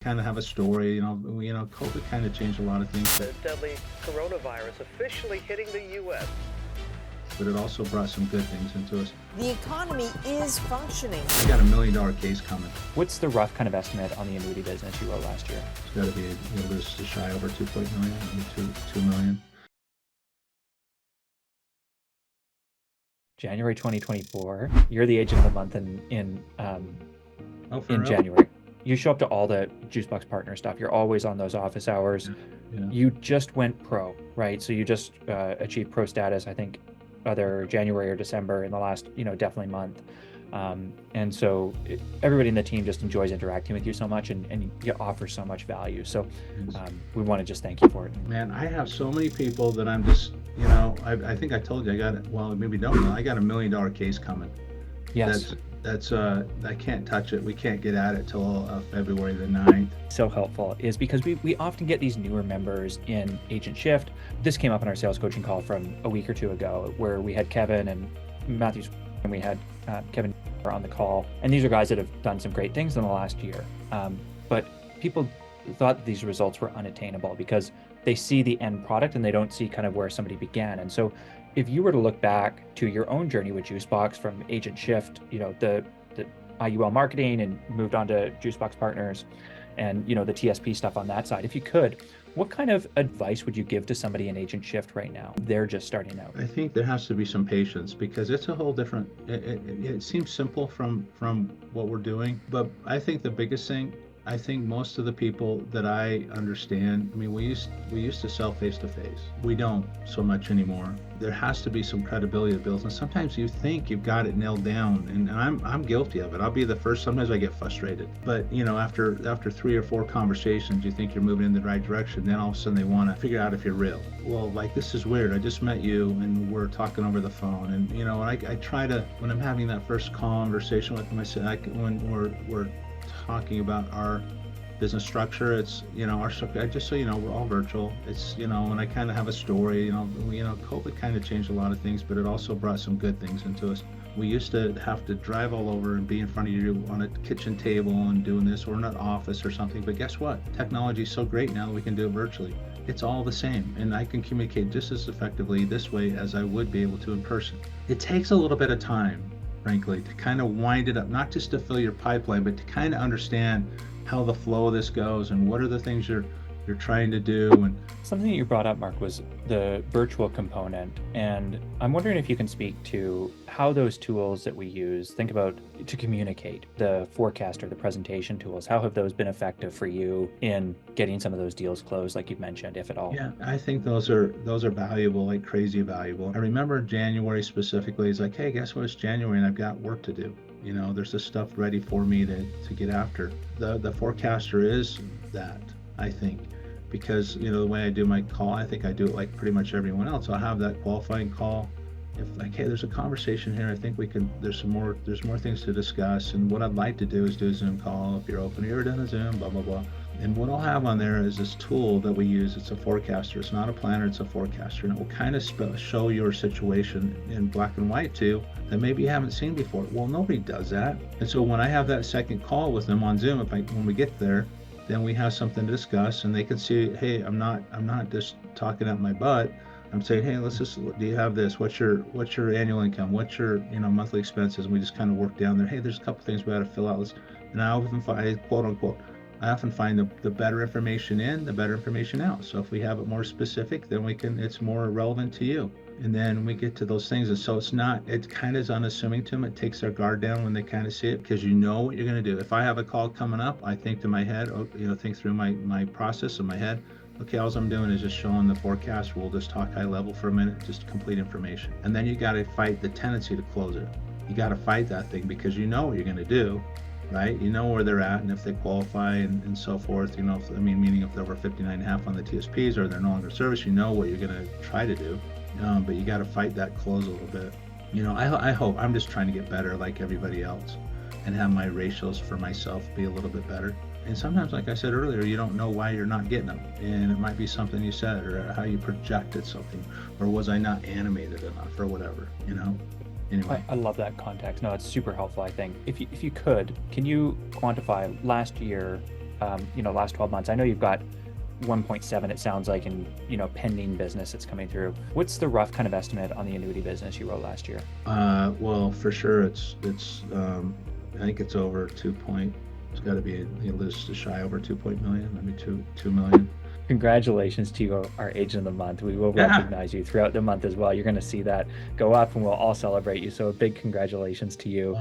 kind of have a story. COVID kind of changed a lot of things, The deadly coronavirus officially hitting the U.S. but it also brought some good things into us. The economy is functioning. I got $1 million case coming. What's the rough kind of estimate on the annuity business you wrote last year? It's got to be just shy over 2 million, maybe 2 million. January 2024. You're the agent of the month in real? January. You show up to all the Juicebox partner stuff. You're always on those office hours. Yeah. You just went pro, right? So you just achieved pro status, I think, either January or December in the last, definitely month. And so everybody in the team just enjoys interacting with you so much, and you offer so much value. So we want to just thank you for it. Man, I have so many people that I'm just, I think I told you I got it. Well, maybe don't know. I got $1 million case coming. Yes. That's I can't touch it. We can't get at it till February the 9th. So helpful is because we often get these newer members in Agent Shift. This came up in our sales coaching call from a week or two ago, where we had Kevin and Matthew, and we had Kevin on the call. And these are guys that have done some great things in the last year. But people thought that these results were unattainable because they see the end product and they don't see kind of where somebody began. And so if you were to look back to your own journey with Juicebox from Agent Shift, the IUL marketing, and moved on to Juicebox Partners and, the TSP stuff on that side, if you could, what kind of advice would you give to somebody in Agent Shift right now? They're just starting out. I think there has to be some patience because it's a whole different, it seems simple from what we're doing, but I think the biggest thing, I think most of the people that I understand, we used to sell face to face. We don't so much anymore. There has to be some credibility that builds, and sometimes you think you've got it nailed down, and I'm guilty of it. I'll be the first. Sometimes I get frustrated, but after 3 or 4 conversations, you think you're moving in the right direction. Then all of a sudden they want to figure out if you're real. Well, this is weird. I just met you, and we're talking over the phone, and I try to, when I'm having that first conversation with them, I say when we're talking about our business structure, it's our structure, just so we're all virtual. It's and I kind of have a story. COVID kind of changed a lot of things, but it also brought some good things into us. We used to have to drive all over and be in front of you on a kitchen table and doing this, or in an office or something, but guess what, technology is so great now that we can do it virtually. It's all the same, and I can communicate just as effectively this way as I would be able to in person. It takes a little bit of time, frankly, to kind of wind it up, not just to fill your pipeline, but to kind of understand how the flow of this goes and what are the things you're trying to do. And something that you brought up, Mark, was the virtual component, and I'm wondering if you can speak to how those tools that we use, think about to communicate, the forecaster, the presentation tools, how have those been effective for you in getting some of those deals closed, like you've mentioned, if at all? Yeah, I think those are valuable, like crazy valuable. I remember January specifically is like, hey, guess what, it's January and I've got work to do. There's this stuff ready for me to get after. The forecaster is that, I think, because the way I do my call, I think I do it like pretty much everyone else. I'll have that qualifying call. If hey, there's a conversation here, I think we can, there's more things to discuss, and what I'd like to do is do a Zoom call. If you're open, you're done a Zoom, blah blah blah. And what I'll have on there is this tool that we use. It's a forecaster. It's not a planner, it's a forecaster, and it will kind of show your situation in black and white too, that maybe you haven't seen before. Well, nobody does that. And so when I have that second call with them on Zoom, when we get there, then we have something to discuss, and they can see, hey, I'm not just talking out my butt. I'm saying, hey, do you have this? What's your annual income? What's your monthly expenses? And we just kind of work down there. Hey, there's a couple things we got to fill out. And I often find, quote unquote, the better information in, the better information out. So if we have it more specific, then it's more relevant to you. And then we get to those things. And so it kind of is unassuming to them. It takes their guard down when they kind of see it, because you know what you're going to do. If I have a call coming up, I think to my head, think through my process in my head. Okay, all I'm doing is just showing the forecast. We'll just talk high level for a minute, just complete information. And then you got to fight the tendency to close it. You got to fight that thing, because you know what you're going to do, right? You know where they're at, and if they qualify and so forth, meaning if they're over 59.5 on the TSPs or they're no longer service, you know what you're going to try to do. But you got to fight that close a little bit. I hope, I'm just trying to get better like everybody else and have my ratios for myself be a little bit better. And sometimes, like I said earlier, you don't know why you're not getting them. And it might be something you said, or how you projected something, or was I not animated enough, or whatever, Anyway. I love that context. No, it's super helpful, I think. If you could, can you quantify last year, last 12 months? I know you've got 1.7, it sounds like, in pending business that's coming through. What's the rough kind of estimate on the annuity business you wrote last year? Well, for sure, it's I think it's over 2 point. It's got to be at least shy over 2 million. I mean, 2 million. Congratulations to you, our agent of the month. We will Yeah. recognize you throughout the month as well. You're going to see that go up, and we'll all celebrate you. So a big congratulations to you.